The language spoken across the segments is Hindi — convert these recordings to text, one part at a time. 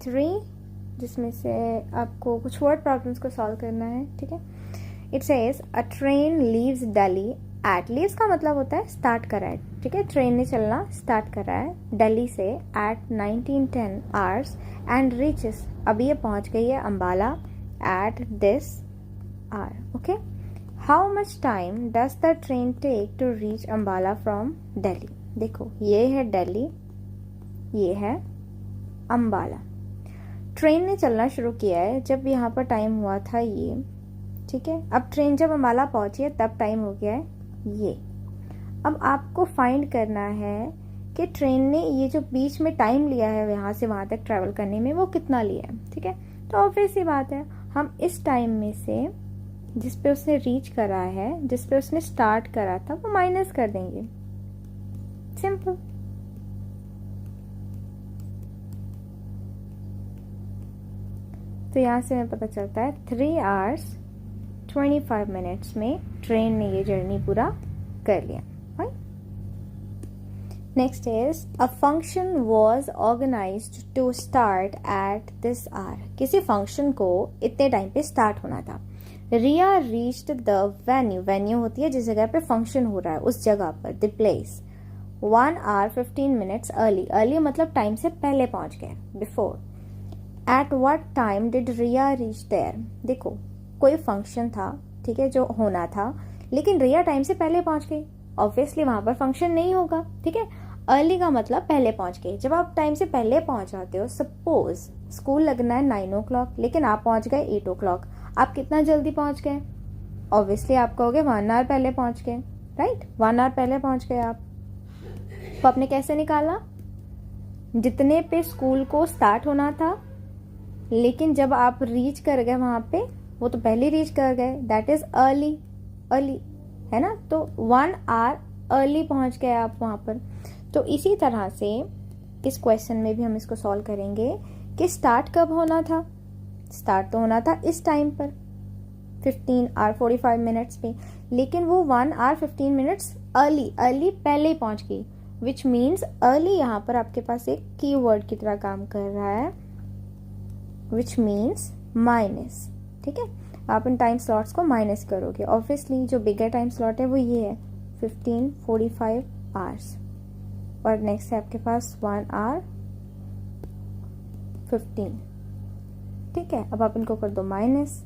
3, जिसमें से आपको कुछ वर्ड प्रॉब्लम्स को सॉल्व करना है, ठीक है। It says a train leaves Delhi at, leaves का मतलब होता है स्टार्ट करा है, ठीक है। ट्रेन ने चलना स्टार्ट करा है दिल्ली से एट 1910 आवर्स एंड रीचेस, अभी ये पहुंच गई है Ambala at this hour, okay. How much time does the train take to reach Ambala from Delhi. देखो ये है दिल्ली, ये है अम्बाला। ट्रेन ने चलना शुरू किया है जब यहाँ पर टाइम हुआ था ये, ठीक है। अब ट्रेन जब अम्बाला पहुंची है तब टाइम हो गया है ये। अब आपको फाइंड करना है कि ट्रेन ने ये जो बीच में टाइम लिया है यहाँ से वहाँ तक ट्रैवल करने में वो कितना लिया है, ठीक है। तो ऑब्वियस सी बात है, हम इस टाइम में से जिस पे उसने रीच करा है, जिस पे उसने स्टार्ट करा था, वो माइनस कर देंगे, सिंपल। तो यहाँ से हमें पता चलता है 3 hours 25 minutes में ट्रेन ने ये जर्नी पूरा कर लिया। Next is a function was organised to start at this hour, किसी फंक्शन को इतने टाइम पे स्टार्ट होना था। Riya reached the venue, venue होती है जिस जगह पे फंक्शन हो रहा है, उस जगह पर, the place, 1 hour 15 minutes early, early मतलब टाइम से पहले पहुंच गए, before. At what time did Riya reach there, देखो कोई फंक्शन था, ठीक है, जो होना था, लेकिन रिया टाइम से पहले पहुंच गई, ऑब्वियसली वहां पर फंक्शन नहीं होगा, ठीक है। अर्ली का मतलब पहले पहुंच गए। जब आप टाइम से पहले पहुंच जाते हो, सपोज स्कूल लगना है 9 o'clock, लेकिन आप पहुंच गए 8 o'clock, आप कितना जल्दी पहुंच गए? ऑब्वियसली आप कहोगे 1 hour पहले पहुंच गए, राइट, 1 hour पहले पहुंच गए आप। तो आपने कैसे निकाला? जितने पे स्कूल को स्टार्ट होना था, लेकिन जब आप रीच कर गए वहां पे, वो तो पहले रीच कर गए, दैट इज अर्ली, अर्ली है ना। तो 1 hour अर्ली पहुंच गए आप वहां पर। तो इसी तरह से इस क्वेश्चन में भी हम इसको सॉल्व करेंगे कि स्टार्ट कब होना था। स्टार्ट तो होना था इस टाइम पर 15 hour 45 minutes पे, लेकिन वो 1 hour 15 minutes अर्ली, अर्ली पहले ही पहुंच गई, विच मीन्स अर्ली यहाँ पर आपके पास एक की वर्ड की तरह काम कर रहा है, विच मीन्स माइनस, ठीक है। आप इन टाइम स्लॉट्स को माइनस करोगे, ऑब्वियसली जो बिगर टाइम स्लॉट है वो ये है 15:45 hours, और नेक्स्ट है आपके पास 1 hour 15, ठीक है। अब आप इनको कर दो माइनस,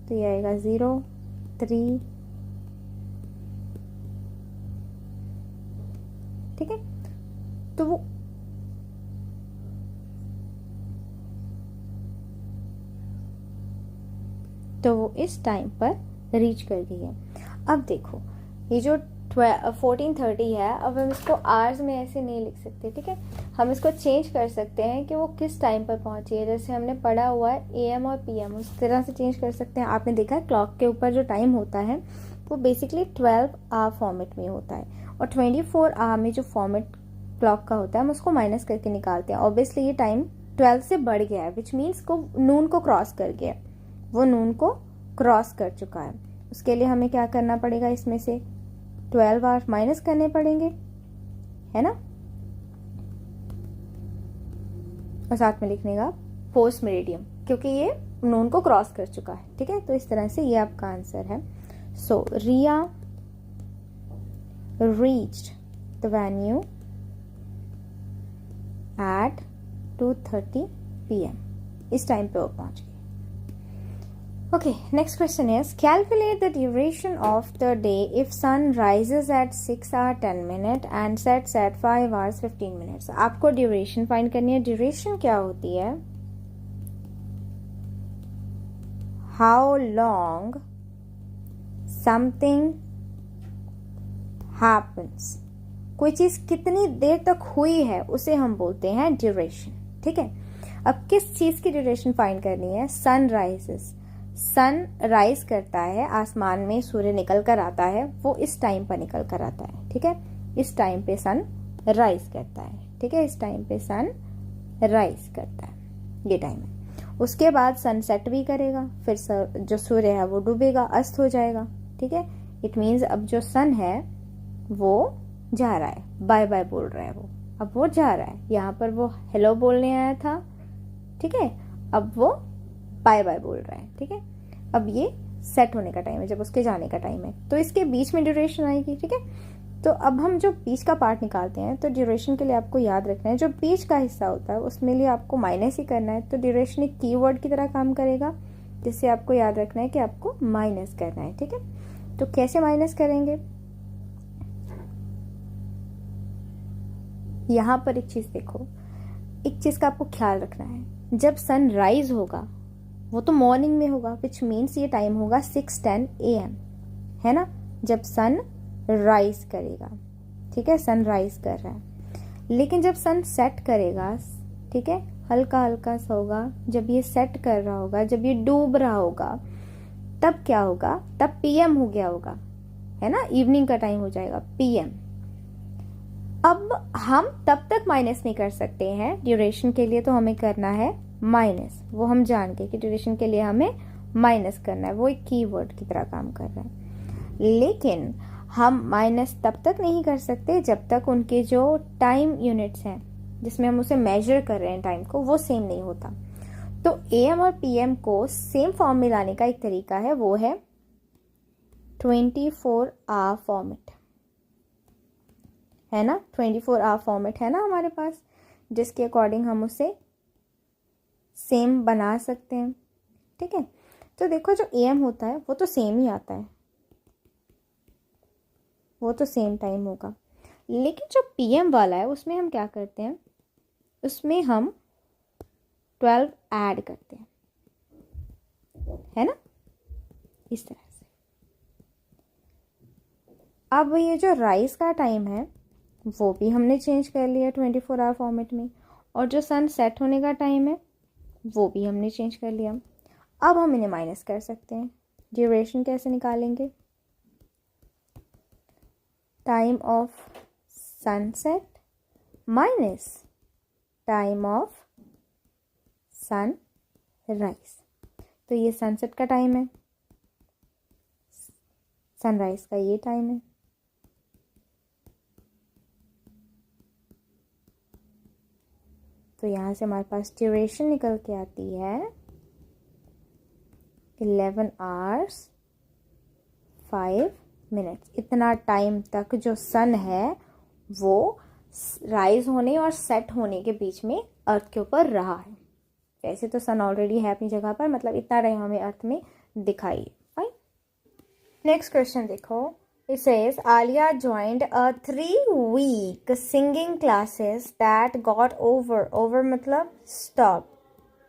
तो ये आएगा 0, 3, ठीक है। तो वो इस टाइम पर रीच कर गई है। अब देखो ये जो 14:30 है, अब हम इसको आवर्स में ऐसे नहीं लिख सकते, ठीक है। हम इसको चेंज कर सकते हैं कि वो किस टाइम पर पहुंची है, जैसे हमने पढ़ा हुआ है AM और PM, उस तरह से चेंज कर सकते हैं। आपने देखा है क्लॉक के ऊपर जो टाइम होता है वो बेसिकली 12 hour फॉर्मेट में होता है, और 24 hour में जो फॉर्मेट क्लॉक का होता है हम उसको माइनस करके निकालते हैं। ऑब्वियसली ये टाइम 12 से बढ़ गया है, विच मीन्स को नून को क्रॉस कर गया, वो नून को क्रॉस कर चुका है। उसके लिए हमें क्या करना पड़ेगा, इसमें से 12 hours माइनस करने पड़ेंगे, है ना, और साथ में लिखने का पोस्ट मेरिडियम, क्योंकि ये नून को क्रॉस कर चुका है, ठीक है। तो इस तरह से ये आपका आंसर है। So Riya reached the venue at 2:30 PM, इस टाइम पे वो पहुंच गई। Okay, next question is calculate the duration of the day if sun rises at 6 hour 10 minute and sets at 5 hours 15 minutes. आपको ड्यूरेशन फाइंड करनी है। ड्यूरेशन क्या होती है? How long something happens. कोई चीज कितनी देर तक हुई है उसे हम बोलते हैं ड्यूरेशन, ठीक है। अब किस चीज की ड्यूरेशन फाइंड करनी है? सन राइजेस, सन राइज करता है, आसमान में सूर्य निकल कर आता है, वो इस टाइम पर निकल कर आता है, ठीक है। इस टाइम पे सन राइज करता है, ठीक है, इस टाइम पे सन राइज करता है, ये टाइम है। उसके बाद सनसेट भी करेगा, फिर जो सूर्य है वो डूबेगा, अस्त हो जाएगा, ठीक है। इट मीन्स अब जो सन है वो जा रहा है, बाय बाय बोल रहा है वो, अब वो जा रहा है। यहाँ पर वो हेलो बोलने आया था, ठीक है, अब वो बाय बाय बोल रहा है, ठीक है। अब ये सेट होने का टाइम है, जब उसके जाने का टाइम है, तो इसके बीच में ड्यूरेशन आएगी, ठीक है। तो अब हम जो बीच का पार्ट निकालते हैं, तो ड्यूरेशन के लिए आपको याद रखना है जो बीच का हिस्सा होता है उसमें लिए आपको माइनस ही करना है। तो ड्यूरेशन एक कीवर्ड की तरह काम करेगा, जिससे आपको याद रखना है कि आपको माइनस करना है, ठीक है। तो कैसे माइनस करेंगे, यहाँ पर एक चीज देखो, एक चीज का आपको ख्याल रखना है, जब सनराइज होगा वो तो मॉर्निंग में होगा, विच मीन्स ये टाइम होगा 6:10 AM, है ना, जब सन राइज करेगा, ठीक है, सन राइज कर रहा है। लेकिन जब सन सेट करेगा, ठीक है, हल्का हल्का सा होगा, जब ये सेट कर रहा होगा, जब ये डूब रहा होगा, तब क्या होगा, तब PM हो गया होगा, है ना, इवनिंग का टाइम हो जाएगा PM। अब हम तब तक माइनस नहीं कर सकते हैं, ड्यूरेशन के लिए तो हमें करना है माइनस, वो हम जान गए कि ड्यूरेशन के लिए हमें माइनस करना है, वो एक कीवर्ड की तरह काम कर रहा है। लेकिन हम माइनस तब तक नहीं कर सकते जब तक उनके जो टाइम यूनिट्स हैं जिसमें हम उसे मेजर कर रहे हैं टाइम को, वो सेम नहीं होता। तो AM और PM को सेम फॉर्म में लाने का एक तरीका है, वो है 24 आवर फॉर्मेट, है ना, 24 आवर फॉर्मेट है ना हमारे पास, जिसके अकॉर्डिंग हम उसे सेम बना सकते हैं, ठीक है। तो देखो जो AM होता है वो तो सेम ही आता है, वो तो सेम टाइम होगा। लेकिन जो PM वाला है उसमें हम क्या करते हैं, उसमें हम 12 ऐड करते हैं, है ना, इस तरह से। अब ये जो राइज का टाइम है वो भी हमने चेंज कर लिया 24 आवर फॉर्मेट में, और जो सन सेट होने का टाइम है वो भी हमने चेंज कर लिया। अब हम इन्हें माइनस कर सकते हैं। ड्यूरेशन कैसे निकालेंगे, time of sunset minus time of sunrise. तो ये सनसेट का टाइम है, सनराइज का ये टाइम है, तो यहाँ से हमारे पास ड्यूरेशन निकल के आती है 11 hours 5 minutes। इतना टाइम तक जो सन है वो राइज होने और सेट होने के बीच में अर्थ के ऊपर रहा है। वैसे तो सन ऑलरेडी है अपनी जगह पर, मतलब इतना टाइम हमें अर्थ में दिखाई। फाइन, नेक्स्ट क्वेश्चन देखो। It says Alia joined a 3-week singing classes that got over मतलब stop,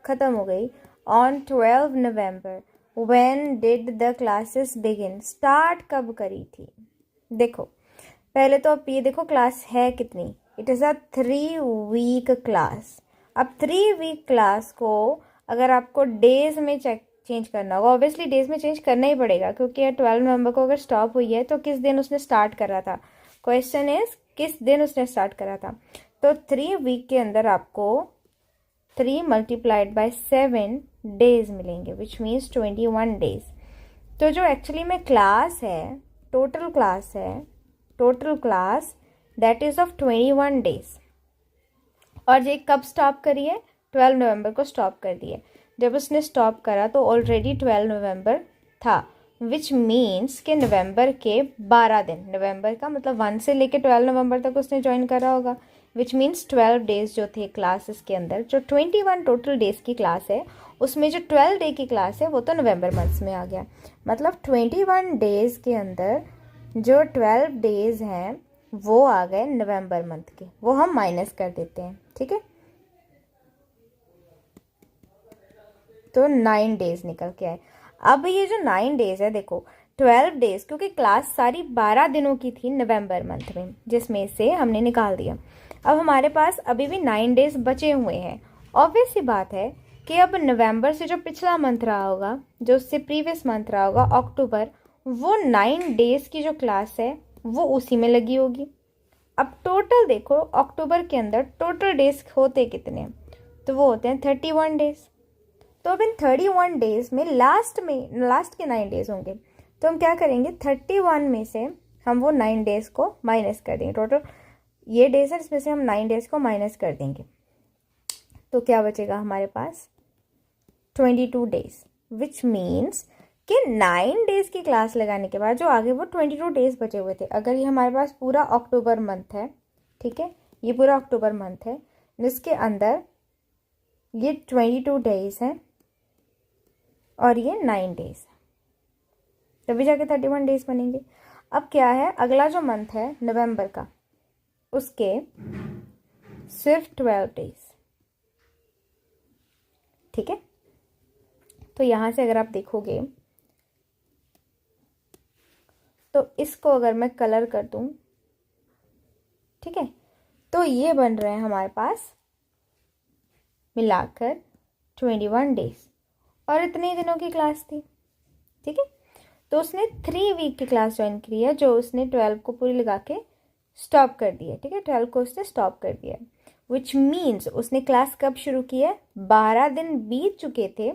खत्म हो गई, on 12 November. When did the classes begin? Start कब करी थी? देखो पहले तो आप ये देखो क्लास है कितनी, it is a 3-week class. अब 3-week क्लास को अगर आपको डेज में चेंज करना होगा, ऑब्वियसली डेज में चेंज करना ही पड़ेगा, क्योंकि 12 नवंबर को अगर स्टॉप हुई है तो किस दिन उसने स्टार्ट करा था, क्वेश्चन इज किस दिन उसने स्टार्ट करा था। तो 3 वीक के अंदर आपको 3 मल्टीप्लाइड बाय 7 डेज मिलेंगे, विच मीन्स 21 डेज। तो जो एक्चुअली में क्लास है, total class that is of 21 days. और ये कब स्टॉप करी है, 12 नवंबर को स्टॉप कर दी है। जब उसने स्टॉप करा तो ऑलरेडी 12 नवंबर था, विच मीन्स के नवंबर के 12 दिन, नवंबर का मतलब 1 से लेके 12 नवंबर तक उसने ज्वाइन करा होगा, विच मीन्स 12 डेज जो थे क्लासेस के अंदर। जो 21 टोटल डेज की क्लास है उसमें जो 12 डे की क्लास है वो तो नवंबर मंथ में आ गया। मतलब 21 डेज के अंदर जो 12 डेज हैं वो आ गए नवंबर मंथ के, वो हम माइनस कर देते हैं, ठीक है। तो 9 डेज निकल के आए। अब ये जो 9 डेज है, देखो 12 डेज क्योंकि क्लास सारी 12 दिनों की थी नवंबर मंथ में, जिसमें से हमने निकाल दिया। अब हमारे पास अभी भी 9 डेज बचे हुए हैं। ऑब्वियस सी बात है कि अब नवंबर से जो पिछला मंथ रहा होगा, जो उससे प्रीवियस मंथ रहा होगा अक्टूबर, वो 9 डेज की जो क्लास है वो उसी में लगी होगी। अब टोटल देखो अक्टूबर के अंदर टोटल डेज होते कितने, तो वो होते हैं 31 डेज। तो अब इन 31 डेज में लास्ट के 9 डेज होंगे, तो हम क्या करेंगे 31 में से हम वो 9 डेज को माइनस कर देंगे। टोटल ये डेज है जिसमें से हम 9 डेज को माइनस कर देंगे। तो क्या बचेगा हमारे पास 22 डेज, विच मीन्स कि 9 डेज की क्लास लगाने के बाद जो आगे वो 22 डेज बचे हुए थे, अगर ये हमारे पास पूरा अक्टूबर मंथ है, ठीक है, ये पूरा अक्टूबर मंथ है जिसके अंदर ये 22 डेज है और ये 9 डेज है, तभी जाके 31 डेज बनेंगे। अब क्या है, अगला जो मंथ है नवंबर का, उसके सिर्फ 12 डेज, ठीक है। तो यहां से अगर आप देखोगे तो इसको अगर मैं कलर कर दूं, ठीक है, तो ये बन रहे हैं हमारे पास मिलाकर 21 डेज, और इतने दिनों की क्लास थी, ठीक है। तो उसने 3 वीक की क्लास ज्वाइन की है, जो उसने 12 को पूरी लगा के स्टॉप कर दी है, ठीक है, 12 को उसने स्टॉप कर दिया, विच मीन्स उसने क्लास कब शुरू की है, 12 दिन बीत चुके थे,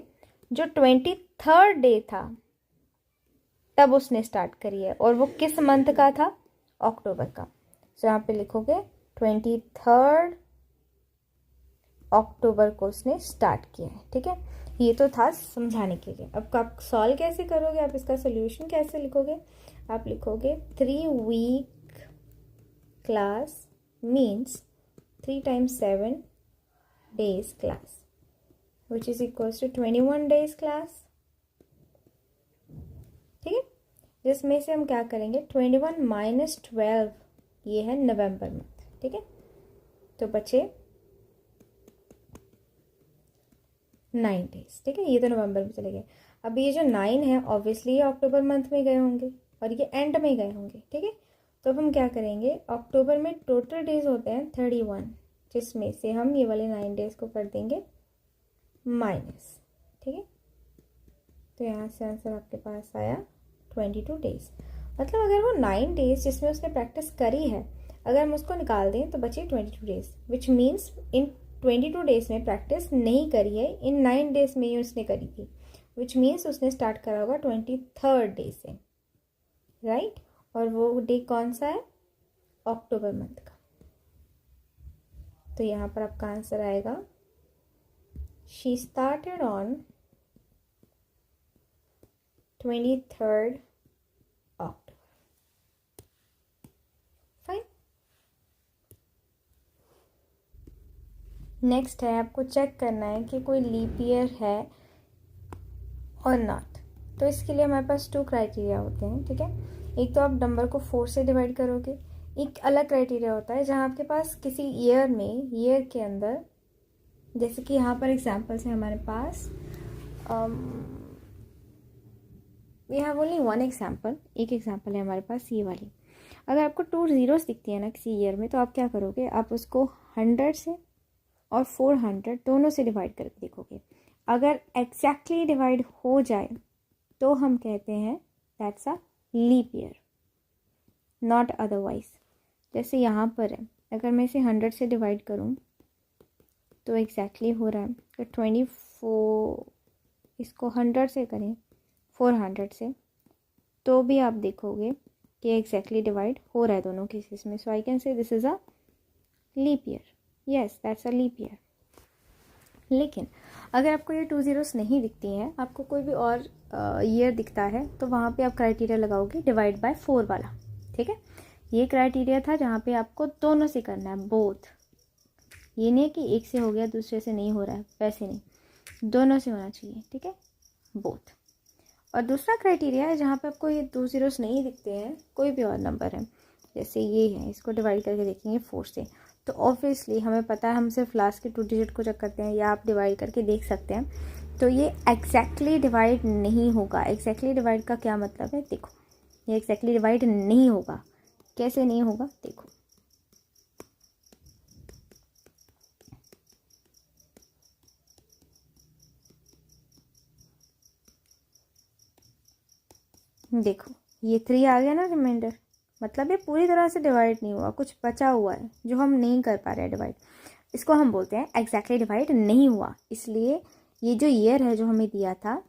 जो 23rd डे था तब उसने स्टार्ट करी है, और वो किस मंथ का था, अक्टूबर का। तो यहाँ पे लिखोगे 23rd अक्टूबर को उसने स्टार्ट किया है, ठीक है। ये तो था समझाने के लिए। अब आप सॉल्व कैसे करोगे, आप इसका सोल्यूशन कैसे लिखोगे, आप लिखोगे 3 week class means 3 times 7 days class, which is equals to 21 days class, ठीक है। जिसमें से हम क्या करेंगे, 21 minus 12, ये है नवंबर मंथ, ठीक है, तो बचे 9 डेज, ठीक है, ये तो नवंबर में चले गए। अब ये जो 9 है ऑब्वियसली ये अक्टूबर मंथ में गए होंगे और ये एंड में गए होंगे, ठीक है। तो अब हम क्या करेंगे, अक्टूबर में टोटल डेज होते हैं 31, जिसमें से हम ये वाले 9 डेज को कर देंगे माइनस, ठीक है। तो यहाँ से आंसर आपके पास आया 22 डेज। मतलब अगर वो 9 डेज जिसमें उसने प्रैक्टिस करी है, अगर हम उसको निकाल दें तो बचे 22 days, which means in 22 days में प्रैक्टिस नहीं करी है, इन 9 डेज में ही उसने करी थी, विच मीन्स उसने स्टार्ट करा होगा 23rd डे से, राइट। और वो डे कौन सा है, अक्टूबर मंथ का। तो यहाँ पर आपका आंसर आएगा, she started on 23rd October. Fine. Next है, आपको चेक करना है कि कोई लीप ईयर है और नॉट। तो इसके लिए हमारे पास 2 क्राइटेरिया होते हैं, ठीक है। एक तो आप नंबर को 4 से डिवाइड करोगे, एक अलग क्राइटेरिया होता है जहाँ आपके पास किसी ईयर में, ईयर के अंदर, जैसे कि यहाँ पर एग्जाम्पल्स है हमारे पास, वी हैव ओनली 1 एग्जाम्पल, एक एग्जाम्पल है हमारे पास ये वाली। अगर आपको 2 zeros दिखती है ना किसी ईयर में, तो आप क्या करोगे, आप उसको 100 से और 400 दोनों से डिवाइड करके देखोगे। अगर एग्जैक्टली डिवाइड हो जाए तो हम कहते हैं that's a leap year, not otherwise. जैसे यहाँ पर है, अगर मैं इसे 100 से डिवाइड करूँ तो एग्जैक्टली हो रहा है, तो 24, इसको 100 से करें 400 से, तो भी आप देखोगे कि एग्जैक्टली डिवाइड हो रहा है दोनों केसेस में। So I can say this is a leap year, yes that's a leap year. लेकिन अगर आपको ये 2 zeros नहीं दिखती हैं, आपको कोई भी और ईयर दिखता है, तो वहाँ पे आप क्राइटेरिया लगाओगे डिवाइड बाय 4 वाला, ठीक है। ये क्राइटेरिया था जहाँ पे आपको दोनों से करना है, बोथ। ये नहीं है कि एक से हो गया दूसरे से नहीं हो रहा है, वैसे नहीं, दोनों से होना चाहिए, ठीक है, बोथ। और दूसरा क्राइटेरिया है जहाँ पे आपको ये 2 zeros नहीं दिखते हैं, कोई भी और नंबर है, जैसे ये है, इसको डिवाइड करके देखेंगे 4 से, तो ऑब्वियसली हमें पता है हम सिर्फ लास्ट के 2 डिजिट को चेक करते हैं, या आप डिवाइड करके देख सकते हैं। तो ये एग्जैक्टली डिवाइड नहीं होगा। एग्जैक्टली डिवाइड का क्या मतलब है, देखो, ये एग्जैक्टली डिवाइड नहीं होगा। कैसे नहीं होगा, देखो, देखो ये 3 आ गया ना रिमाइंडर, मतलब ये पूरी तरह से डिवाइड नहीं हुआ, कुछ बचा हुआ है जो हम नहीं कर पा रहे हैं डिवाइड। इसको हम बोलते हैं एग्जैक्टली डिवाइड नहीं हुआ। इसलिए ये जो ईयर है जो हमें दिया था,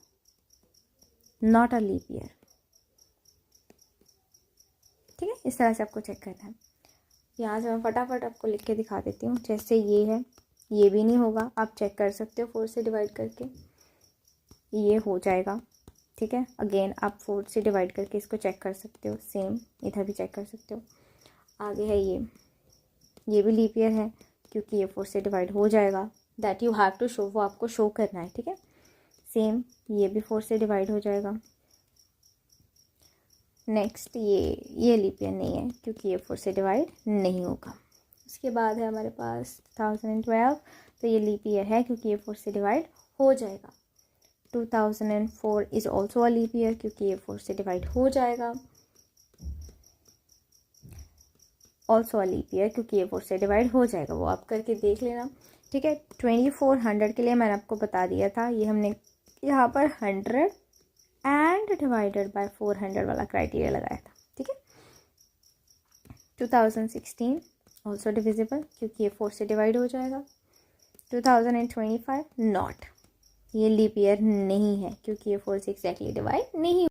नॉट अ लीप ईयर, ठीक है। इस तरह से आपको चेक करना है। यहाँ से मैं फटाफट आपको लिख के दिखा देती हूँ। जैसे ये है, ये भी नहीं होगा, आप चेक कर सकते हो 4 से डिवाइड करके, ये हो जाएगा। ठीक है, अगेन आप 4 से डिवाइड करके इसको चेक कर सकते हो, सेम इधर भी चेक कर सकते हो। आगे है ये भी लीप ईयर है क्योंकि ये 4 से डिवाइड हो जाएगा, that you have to show, वो आपको शो करना है। ठीक है, सेम ये भी 4 से डिवाइड हो जाएगा। नेक्स्ट ये लीप ईयर नहीं है क्योंकि ये 4 से डिवाइड नहीं होगा। उसके बाद है हमारे पास 2012, तो ये लीप ईयर है क्योंकि ये 4 से डिवाइड हो जाएगा। 2004 is also a leap year क्योंकि ये 4 से डिवाइड हो जाएगा। ऑल्सो अ लीप ईयर क्योंकि ये 4 से डिवाइड हो जाएगा, वो आप करके देख लेना। ठीक है, 2400 के लिए मैंने आपको बता दिया था, ये हमने यहाँ पर 100 एंड डिवाइडेड बाय 400 वाला क्राइटेरिया लगाया था। ठीक है, 2016 ऑल्सो डिविजिबल क्योंकि ये 4 से डिवाइड हो जाएगा। 2025 नॉट, ये लीप ईयर नहीं है क्योंकि ये 4 से एग्जैक्टली डिवाइड नहीं